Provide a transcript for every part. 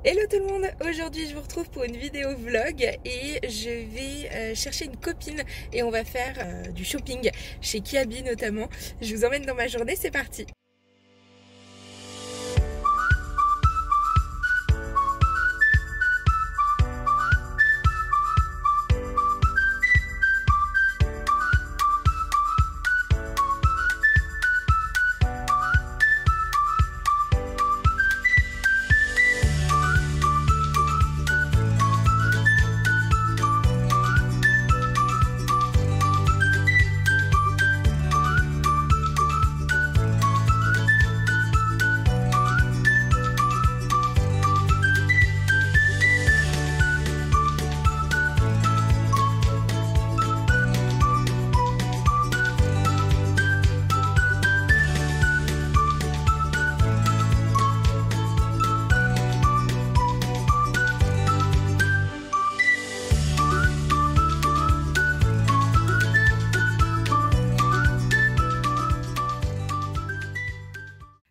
Hello tout le monde, aujourd'hui je vous retrouve pour une vidéo vlog et je vais chercher une copine et on va faire du shopping chez Kiabi notamment. Je vous emmène dans ma journée, c'est parti.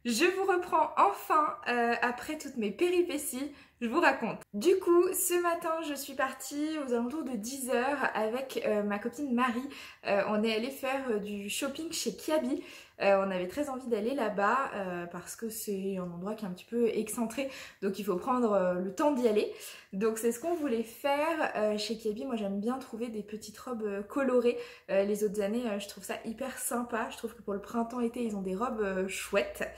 Je vous reprends enfin après toutes mes péripéties, je vous raconte. Du coup, ce matin, je suis partie aux alentours de 10 heures avec ma copine Marie. On est allé faire du shopping chez Kiabi. On avait très envie d'aller là-bas parce que c'est un endroit qui est un petit peu excentré, donc il faut prendre le temps d'y aller. Donc c'est ce qu'on voulait faire chez Kiabi. Moi j'aime bien trouver des petites robes colorées. Les autres années, je trouve ça hyper sympa. Je trouve que pour le printemps-été, ils ont des robes chouettes.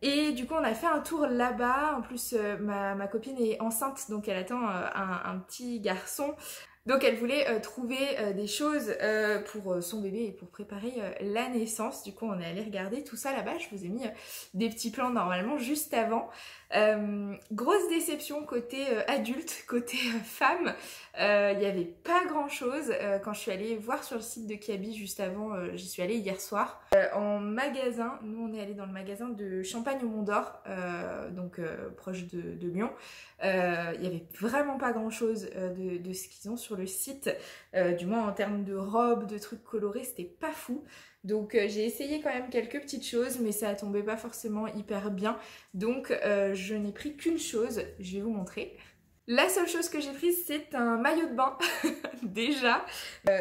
Et du coup on a fait un tour là-bas, en plus ma copine est enceinte donc elle attend un petit garçon. Donc elle voulait trouver des choses pour son bébé et pour préparer la naissance. Du coup on est allé regarder tout ça là-bas, je vous ai mis des petits plans normalement juste avant. Grosse déception côté adulte, côté femme, il n'y avait pas grand chose. Quand je suis allée voir sur le site de Kiabi juste avant, j'y suis allée hier soir. En magasin, nous on est allé dans le magasin de Champagne au Mont d'Or, donc proche de Lyon. Il n'y avait vraiment pas grand chose de ce qu'ils ont sur le site, du moins en termes de robes, de trucs colorés, c'était pas fou. Donc j'ai essayé quand même quelques petites choses, mais ça tombait pas forcément hyper bien. Donc je n'ai pris qu'une chose, je vais vous montrer. La seule chose que j'ai prise, c'est un maillot de bain, déjà.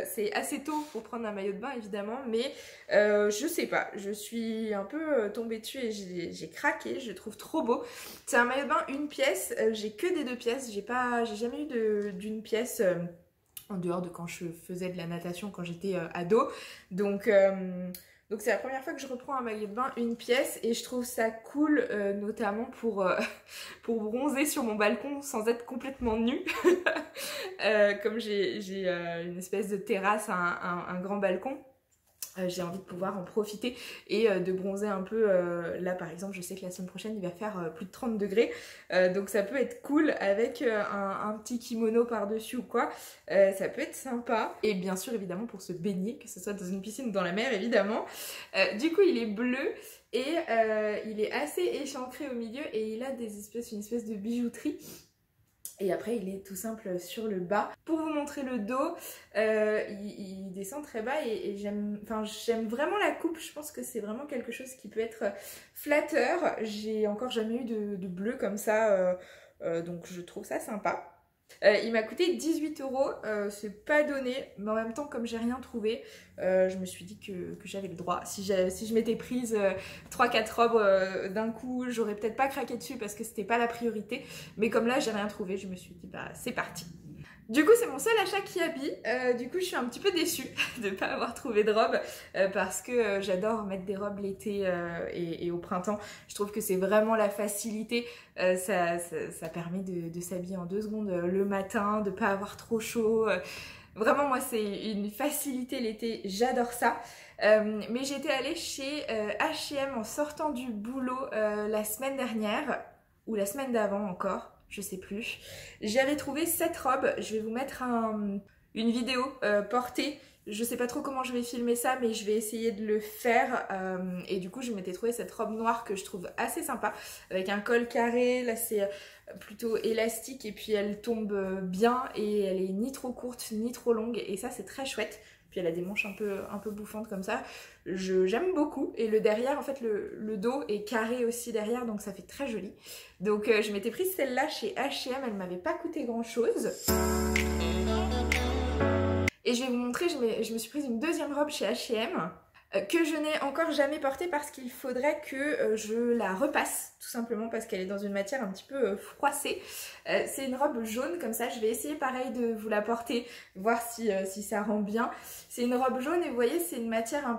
C'est assez tôt pour prendre un maillot de bain, évidemment, mais je sais pas, je suis un peu tombée dessus et j'ai craqué, je le trouve trop beau. C'est un maillot de bain, une pièce, j'ai que des deux pièces, j'ai jamais eu d'une pièce en dehors de quand je faisais de la natation quand j'étais ado. Donc c'est la première fois que je reprends un maillot de bain une pièce et je trouve ça cool notamment pour bronzer sur mon balcon sans être complètement nue. Comme j'ai une espèce de terrasse, un grand balcon. J'ai envie de pouvoir en profiter et de bronzer un peu. Là par exemple je sais que la semaine prochaine il va faire plus de 30 degrés, donc ça peut être cool avec un petit kimono par dessus ou quoi, ça peut être sympa. Et bien sûr évidemment pour se baigner, que ce soit dans une piscine ou dans la mer évidemment. Du coup il est bleu et il est assez échancré au milieu et il a une espèce de bijouterie. Et après il est tout simple sur le bas. Pour vous montrer le dos, il descend très bas et j'aime vraiment la coupe. Je pense que c'est vraiment quelque chose qui peut être flatteur. J'ai encore jamais eu de bleu comme ça, donc je trouve ça sympa. Il m'a coûté 18 €, c'est pas donné, mais en même temps comme j'ai rien trouvé, je me suis dit que j'avais le droit. Si je m'étais prise 3-4 robes d'un coup, j'aurais peut-être pas craqué dessus parce que c'était pas la priorité, mais comme là j'ai rien trouvé, je me suis dit bah c'est parti. Du coup c'est mon seul achat Kiabi, du coup je suis un petit peu déçue de ne pas avoir trouvé de robe parce que j'adore mettre des robes l'été et au printemps. Je trouve que c'est vraiment la facilité, ça permet de s'habiller en 2 secondes le matin, de pas avoir trop chaud. Vraiment moi c'est une facilité l'été, j'adore ça. Mais j'étais allée chez H&M en sortant du boulot la semaine dernière, ou la semaine d'avant encore. Je sais plus. J'avais trouvé cette robe, je vais vous mettre une vidéo portée. Je sais pas trop comment je vais filmer ça, mais je vais essayer de le faire. Et du coup, je m'étais trouvé cette robe noire que je trouve assez sympa, avec un col carré. Là, c'est plutôt élastique et puis elle tombe bien et elle est ni trop courte ni trop longue. Et ça, c'est très chouette. puis elle a des manches un peu bouffantes comme ça. J'aime beaucoup. Et le derrière, en fait, le dos est carré aussi derrière, donc ça fait très joli. Donc je m'étais prise celle-là chez H&M, elle m'avait pas coûté grand-chose. Et je vais vous montrer, je me suis prise une deuxième robe chez H&M que je n'ai encore jamais portée parce qu'il faudrait que je la repasse, tout simplement parce qu'elle est dans une matière un petit peu froissée. C'est une robe jaune comme ça, je vais essayer pareil de vous la porter, voir si ça rend bien. C'est une robe jaune et vous voyez c'est une matière un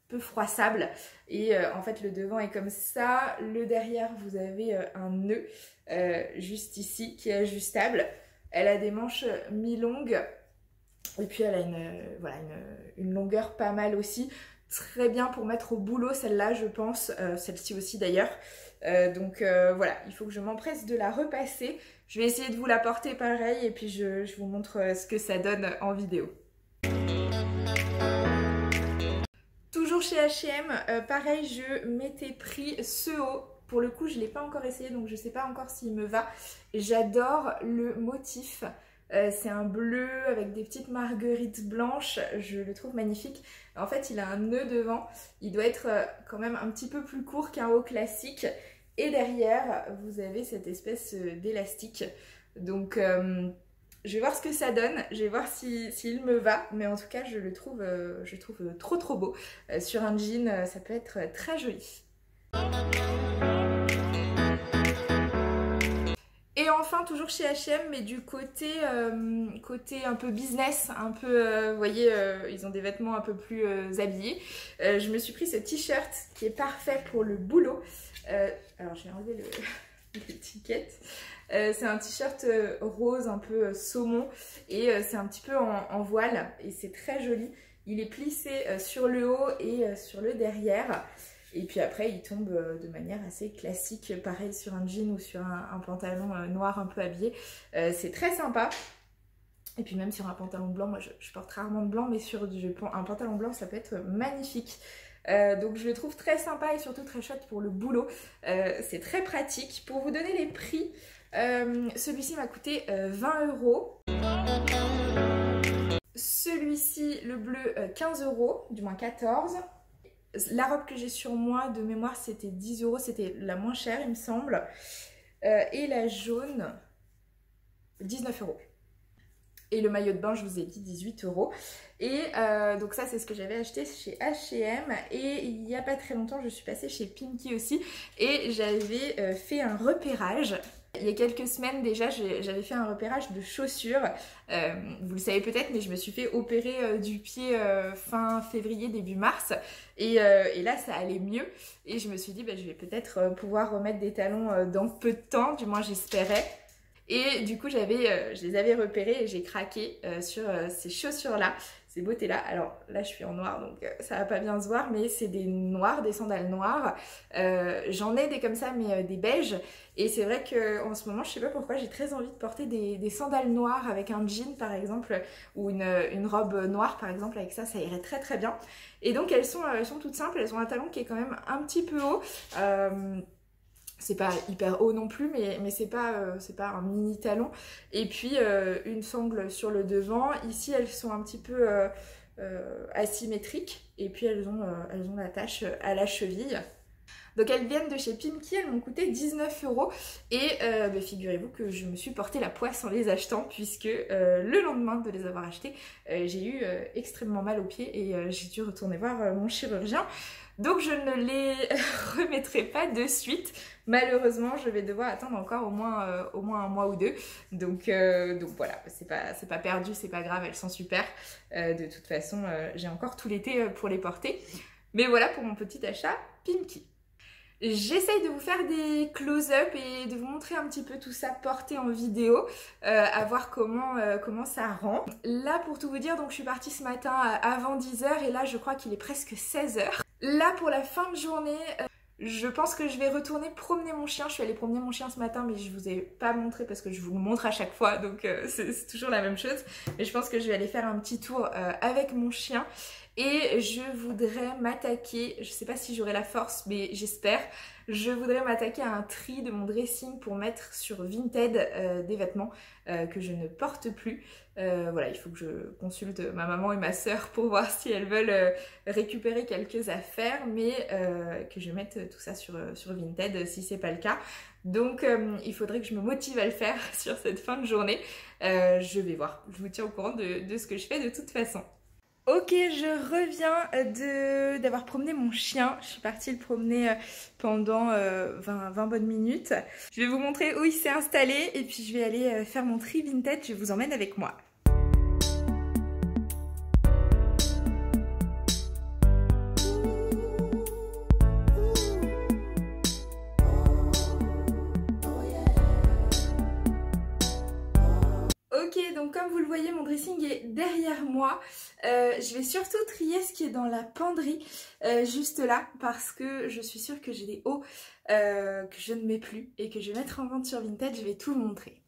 peu froissable et en fait le devant est comme ça, le derrière vous avez un nœud juste ici qui est ajustable. Elle a des manches mi-longues. Et puis elle a une longueur pas mal aussi, très bien pour mettre au boulot celle-là je pense, celle-ci aussi d'ailleurs. Donc voilà, il faut que je m'empresse de la repasser. Je vais essayer de vous la porter pareil et puis je vous montre ce que ça donne en vidéo. Toujours chez H&M, pareil je m'étais pris ce haut. Pour le coup je ne l'ai pas encore essayé donc je ne sais pas encore s'il me va. J'adore le motif. C'est un bleu avec des petites marguerites blanches, je le trouve magnifique. En fait il a un nœud devant, il doit être quand même un petit peu plus court qu'un haut classique. Et derrière vous avez cette espèce d'élastique. Donc je vais voir ce que ça donne, je vais voir s'il me va. Mais en tout cas je le trouve trop beau. Sur un jean ça peut être très joli. Et enfin, toujours chez H&M, mais du côté un peu business, un peu, vous voyez, ils ont des vêtements un peu plus habillés. Je me suis pris ce t-shirt qui est parfait pour le boulot. Alors, je vais enlever l'étiquette. C'est un t-shirt rose, un peu saumon, et c'est un petit peu en voile, et c'est très joli. Il est plissé sur le haut et sur le derrière. Et puis après, il tombe de manière assez classique, pareil sur un jean ou sur un pantalon noir un peu habillé. C'est très sympa. Et puis même sur un pantalon blanc, moi je porte rarement de blanc, mais sur un pantalon blanc, ça peut être magnifique. Donc je le trouve très sympa et surtout très chouette pour le boulot. C'est très pratique. Pour vous donner les prix, celui-ci m'a coûté 20 €. Celui-ci, le bleu, 15 €, du moins 14 €. La robe que j'ai sur moi, de mémoire, c'était 10 €, c'était la moins chère, il me semble. Et la jaune, 19 €. Et le maillot de bain, je vous ai dit, 18 €. Et donc ça, c'est ce que j'avais acheté chez H&M. Et il n'y a pas très longtemps, je suis passée chez Pimkie aussi. Et j'avais fait un repérage. Il y a quelques semaines déjà, j'avais fait un repérage de chaussures. Vous le savez peut-être, mais je me suis fait opérer du pied fin février, début mars. Et là, ça allait mieux. Et je me suis dit, bah, je vais peut-être pouvoir remettre des talons dans peu de temps, du moins j'espérais. Et du coup, je les avais repérés et j'ai craqué sur ces chaussures-là, ces beautés-là. Alors là, je suis en noir, donc ça va pas bien se voir, mais c'est des noirs, des sandales noires. J'en ai des comme ça, mais des beiges. Et c'est vrai qu'en ce moment, je sais pas pourquoi, j'ai très envie de porter des sandales noires avec un jean, par exemple, ou une robe noire, par exemple. Avec ça, ça irait très très bien. Et donc, elles sont toutes simples. Elles ont un talon qui est quand même un petit peu haut. C'est pas hyper haut non plus, mais c'est pas un mini talon. Et puis une sangle sur le devant. Ici, elles sont un petit peu asymétriques. Et puis elles ont l'attache à la cheville. Donc elles viennent de chez Pimkie, elles m'ont coûté 19 €. Et bah, figurez-vous que je me suis porté la poisse en les achetant, puisque le lendemain de les avoir achetés, j'ai eu extrêmement mal aux pieds et j'ai dû retourner voir mon chirurgien. Donc je ne les remettrai pas de suite. Malheureusement, je vais devoir attendre encore au moins un mois ou deux. Donc voilà, c'est pas perdu, c'est pas grave, elles sont super. De toute façon, j'ai encore tout l'été pour les porter. Mais voilà pour mon petit achat Pimkie. J'essaye de vous faire des close-up et de vous montrer un petit peu tout ça porté en vidéo, à voir comment ça rend. Là, pour tout vous dire, donc je suis partie ce matin avant 10 h et là je crois qu'il est presque 16 h. Là, pour la fin de journée, je pense que je vais retourner promener mon chien. Je suis allée promener mon chien ce matin, mais je vous ai pas montré parce que je vous le montre à chaque fois, donc c'est toujours la même chose. Mais je pense que je vais aller faire un petit tour avec mon chien. Et je voudrais m'attaquer, je sais pas si j'aurai la force, mais j'espère, je voudrais m'attaquer à un tri de mon dressing pour mettre sur Vinted des vêtements que je ne porte plus. Voilà, il faut que je consulte ma maman et ma soeur pour voir si elles veulent récupérer quelques affaires, mais que je mette tout ça sur Vinted si c'est pas le cas. Donc il faudrait que je me motive à le faire sur cette fin de journée. Je vais voir, je vous tiens au courant de ce que je fais de toute façon. Ok, je reviens d'avoir promené mon chien. Je suis partie le promener pendant 20 bonnes minutes. Je vais vous montrer où il s'est installé et puis je vais aller faire mon tri Vinted. Je vous emmène avec moi. Ok, donc comme vous le voyez, mon dressing est derrière moi. Je vais surtout trier ce qui est dans la penderie, juste là, parce que je suis sûre que j'ai des hauts que je ne mets plus et que je vais mettre en vente sur Vinted. Je vais tout vous montrer.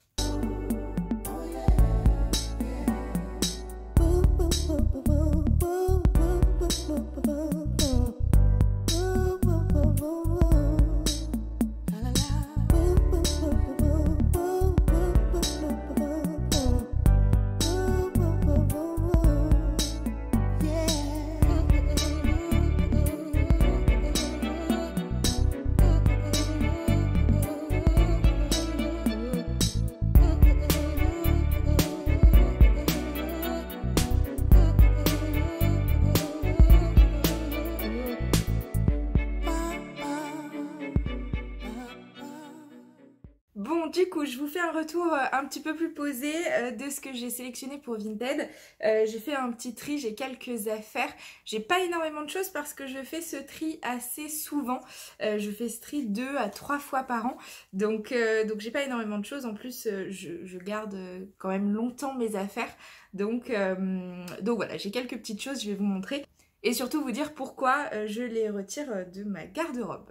Bon, du coup, je vous fais un retour un petit peu plus posé de ce que j'ai sélectionné pour Vinted. J'ai fait un petit tri, j'ai quelques affaires. J'ai pas énormément de choses parce que je fais ce tri assez souvent. Je fais ce tri 2 à 3 fois par an. Donc j'ai pas énormément de choses. En plus, je garde quand même longtemps mes affaires. Donc voilà, j'ai quelques petites choses, je vais vous montrer. Et surtout vous dire pourquoi je les retire de ma garde-robe.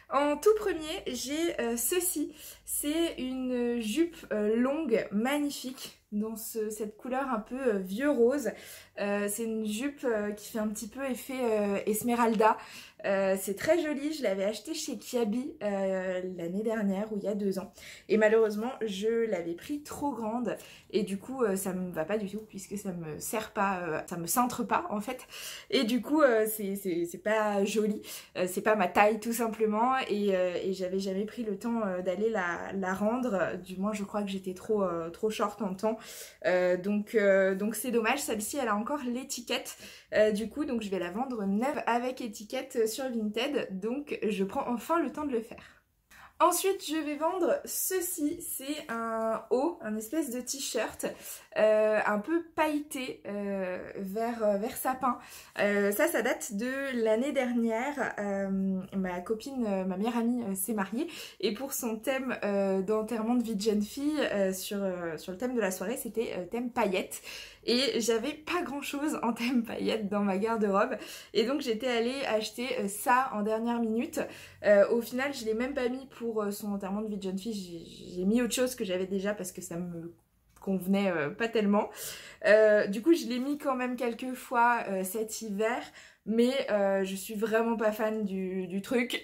En tout premier, j'ai ceci. C'est une jupe longue, magnifique, dans cette couleur un peu vieux rose. C'est une jupe qui fait un petit peu effet Esmeralda. C'est très joli, je l'avais acheté chez Kiabi l'année dernière ou il y a 2 ans. Et malheureusement, je l'avais pris trop grande et du coup, ça me va pas du tout puisque ça me serre pas, ça me cintre pas en fait. Et du coup, c'est pas joli, c'est pas ma taille tout simplement et j'avais jamais pris le temps d'aller la rendre. Du moins, je crois que j'étais trop short en temps. Donc c'est dommage, celle-ci elle a encore l'étiquette du coup, donc je vais la vendre neuve avec étiquette sur Vinted, donc je prends enfin le temps de le faire. Ensuite, je vais vendre ceci, c'est un haut, un espèce de t-shirt un peu pailleté vert sapin. Ça date de l'année dernière. Ma copine, ma meilleure amie s'est mariée et pour son thème d'enterrement de vie de jeune fille, sur le thème de la soirée, c'était thème paillettes. Et j'avais pas grand chose en thème paillettes dans ma garde-robe et donc j'étais allée acheter ça en dernière minute. Au final je l'ai même pas mis pour son enterrement de vie de jeune fille, j'ai mis autre chose que j'avais déjà parce que ça me convenait pas tellement. Du coup je l'ai mis quand même quelques fois cet hiver, mais je suis vraiment pas fan du truc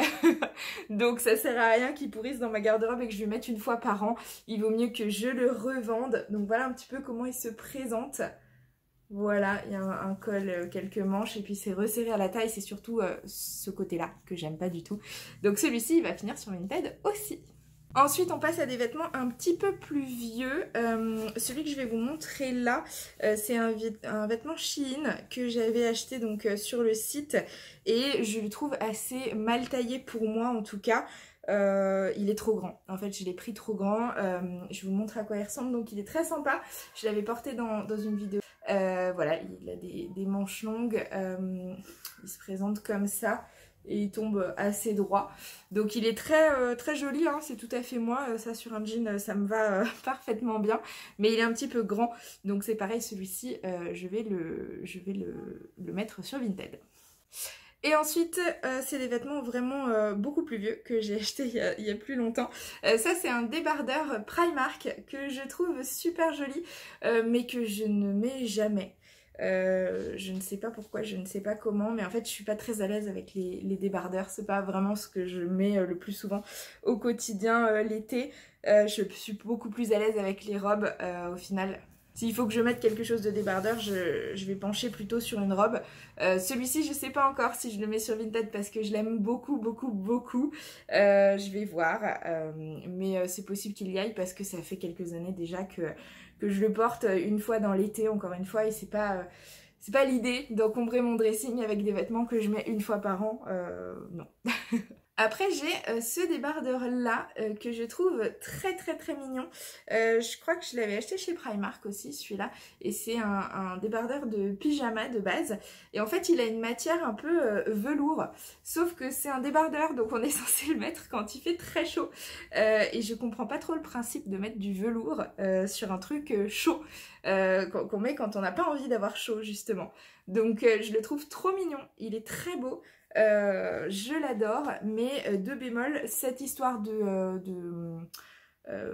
donc ça sert à rien qu'il pourrisse dans ma garde-robe et que je lui mette une fois par an. Il vaut mieux que je le revende. Donc voilà un petit peu comment il se présente. Voilà, il y a un col, quelques manches et puis c'est resserré à la taille. C'est surtout ce côté-là que j'aime pas du tout. Donc celui-ci il va finir sur Vinted aussi. Ensuite, on passe à des vêtements un petit peu plus vieux. Celui que je vais vous montrer là, c'est un vêtement Shein que j'avais acheté donc sur le site et je le trouve assez mal taillé pour moi en tout cas. Il est trop grand. En fait, je l'ai pris trop grand. Je vous montre à quoi il ressemble. Donc, il est très sympa. Je l'avais porté dans une vidéo. Voilà, il a des manches longues. Il se présente comme ça. Et il tombe assez droit. Donc il est très joli, hein, c'est tout à fait moi. Ça sur un jean, ça me va parfaitement bien. Mais il est un petit peu grand. Donc c'est pareil, celui-ci, je vais le mettre sur Vinted. Et ensuite, c'est des vêtements vraiment beaucoup plus vieux que j'ai acheté il y a plus longtemps. Ça, c'est un débardeur Primark que je trouve super joli, mais que je ne mets jamais. Je ne sais pas pourquoi, je ne sais pas comment, mais en fait je suis pas très à l'aise avec les débardeurs, c'est pas vraiment ce que je mets le plus souvent au quotidien l'été. Je suis beaucoup plus à l'aise avec les robes au final. S'il faut que je mette quelque chose de débardeur, je vais pencher plutôt sur une robe. Celui-ci, je sais pas encore si je le mets sur Vinted parce que je l'aime beaucoup, beaucoup, beaucoup. Je vais voir, mais c'est possible qu'il y aille parce que ça fait quelques années déjà que je le porte une fois dans l'été, encore une fois, et c'est pas l'idée d'encombrer mon dressing avec des vêtements que je mets une fois par an, non. Après j'ai ce débardeur là que je trouve très très très mignon. Je crois que je l'avais acheté chez Primark aussi celui-là. Et c'est un débardeur de pyjama de base. Et en fait il a une matière un peu velours. Sauf que c'est un débardeur donc on est censé le mettre quand il fait très chaud. Et je comprends pas trop le principe de mettre du velours sur un truc chaud. Qu'on met quand on n'a pas envie d'avoir chaud justement. Donc je le trouve trop mignon. Il est très beau. Je l'adore, mais deux bémols, cette histoire de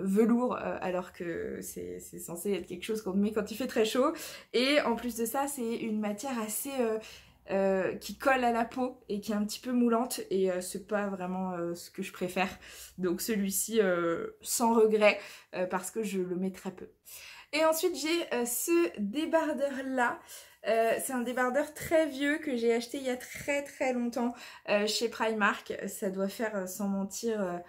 velours, alors que c'est censé être quelque chose qu'on met quand il fait très chaud, et en plus de ça c'est une matière assez qui colle à la peau et qui est un petit peu moulante, et c'est pas vraiment ce que je préfère, donc celui-ci sans regret parce que je le mets très peu. Et ensuite j'ai ce débardeur là. C'est un débardeur très vieux que j'ai acheté il y a très très longtemps chez Primark. Ça doit faire, sans mentir,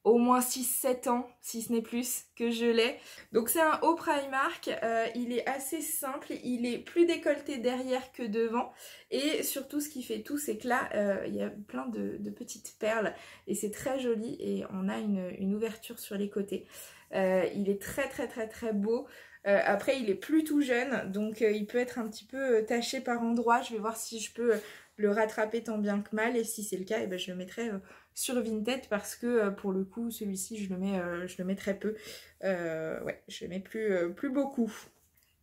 au moins 6-7 ans, si ce n'est plus, que je l'ai. Donc c'est un haut Primark, il est assez simple, il est plus décolleté derrière que devant. Et surtout ce qui fait tout, c'est que là, il y a plein de petites perles. Et c'est très joli et on a une ouverture sur les côtés. Il est très très très très beau. Après il est plus tout jeune, donc il peut être un petit peu taché par endroits. Je vais voir si je peux le rattraper tant bien que mal, et si c'est le cas, eh ben, je le mettrai sur Vinted parce que pour le coup celui-ci je le mets très peu. Ouais, je le mets plus beaucoup.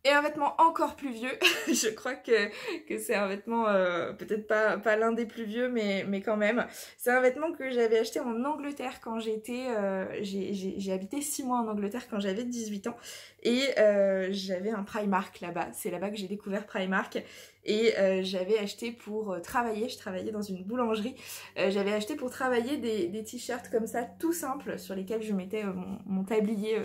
Et un vêtement encore plus vieux, je crois que c'est un vêtement, peut-être pas l'un des plus vieux, mais quand même. C'est un vêtement que j'avais acheté en Angleterre quand j'ai habité 6 mois en Angleterre quand j'avais 18 ans. Et j'avais un Primark là-bas, c'est là-bas que j'ai découvert Primark. Et j'avais acheté pour travailler, je travaillais dans une boulangerie, j'avais acheté pour travailler des t-shirts comme ça, tout simples, sur lesquels je mettais mon tablier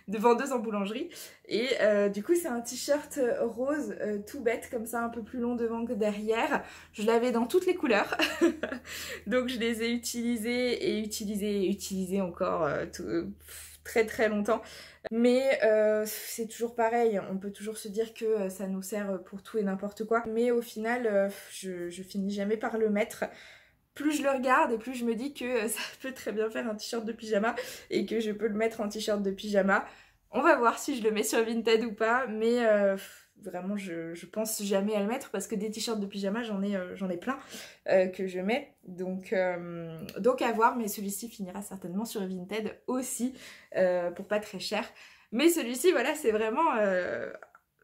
de vendeuse en boulangerie. Et du coup c'est un t-shirt rose tout bête comme ça, un peu plus long devant que derrière. Je l'avais dans toutes les couleurs donc je les ai utilisés et utilisés encore très très longtemps. Mais c'est toujours pareil, on peut toujours se dire que ça nous sert pour tout et n'importe quoi. Mais au final, je finis jamais par le mettre. Plus je le regarde et plus je me dis que ça peut très bien faire un t-shirt de pyjama et que je peux le mettre en t-shirt de pyjama. On va voir si je le mets sur Vinted ou pas, mais vraiment je pense jamais à le mettre parce que des t-shirts de pyjama j'en ai plein que je mets, donc à voir, mais celui-ci finira certainement sur Vinted aussi pour pas très cher. Mais celui-ci voilà, c'est vraiment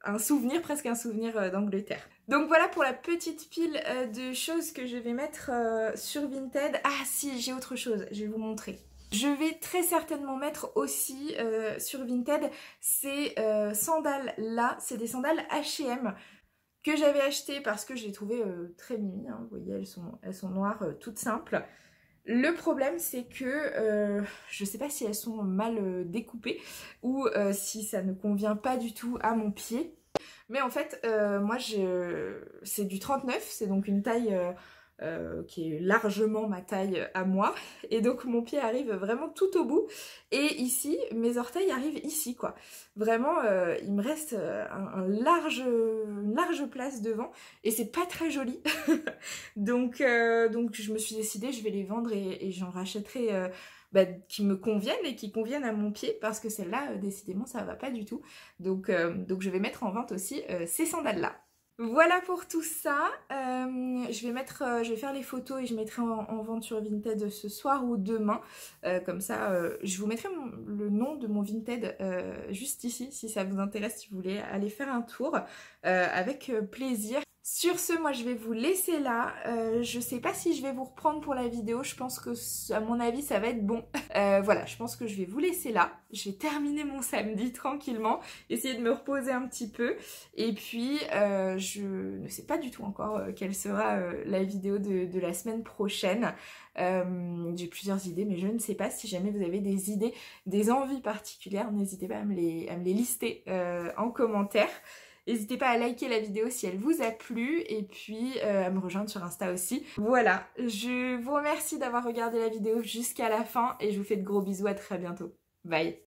un souvenir, presque un souvenir d'Angleterre. Donc voilà pour la petite pile de choses que je vais mettre sur Vinted. Ah si, j'ai autre chose, je vais vous montrer. Je vais très certainement mettre aussi sur Vinted ces sandales là, c'est des sandales H&M que j'avais achetées parce que je les trouvais très mimi, hein. Vous voyez, elles sont noires, toutes simples. Le problème c'est que je sais pas si elles sont mal découpées ou si ça ne convient pas du tout à mon pied. Mais en fait, moi c'est du 39, c'est donc une taille qui est largement ma taille à moi, et donc mon pied arrive vraiment tout au bout, et ici mes orteils arrivent ici quoi. Vraiment il me reste une large place devant et c'est pas très joli. donc je me suis décidée, je vais les vendre et j'en rachèterai qui me conviennent et qui conviennent à mon pied, parce que celle-là décidément ça va pas du tout, donc je vais mettre en vente aussi ces sandales là. Voilà pour tout ça. Je vais faire les photos et je mettrai en vente sur Vinted ce soir ou demain. Comme ça, je vous mettrai le nom de mon Vinted juste ici, si ça vous intéresse, si vous voulez aller faire un tour avec plaisir. Sur ce, moi je vais vous laisser là. Je sais pas si je vais vous reprendre pour la vidéo. Je pense que, à mon avis, ça va être bon. Voilà, je pense que je vais vous laisser là. Je vais terminer mon samedi tranquillement, essayer de me reposer un petit peu. Et puis, je ne sais pas du tout encore quelle sera la vidéo de la semaine prochaine. J'ai plusieurs idées, mais je ne sais pas. Si jamais vous avez des idées, des envies particulières, n'hésitez pas à me les lister en commentaire. N'hésitez pas à liker la vidéo si elle vous a plu et puis à me rejoindre sur Insta aussi. Voilà, je vous remercie d'avoir regardé la vidéo jusqu'à la fin et je vous fais de gros bisous, à très bientôt. Bye!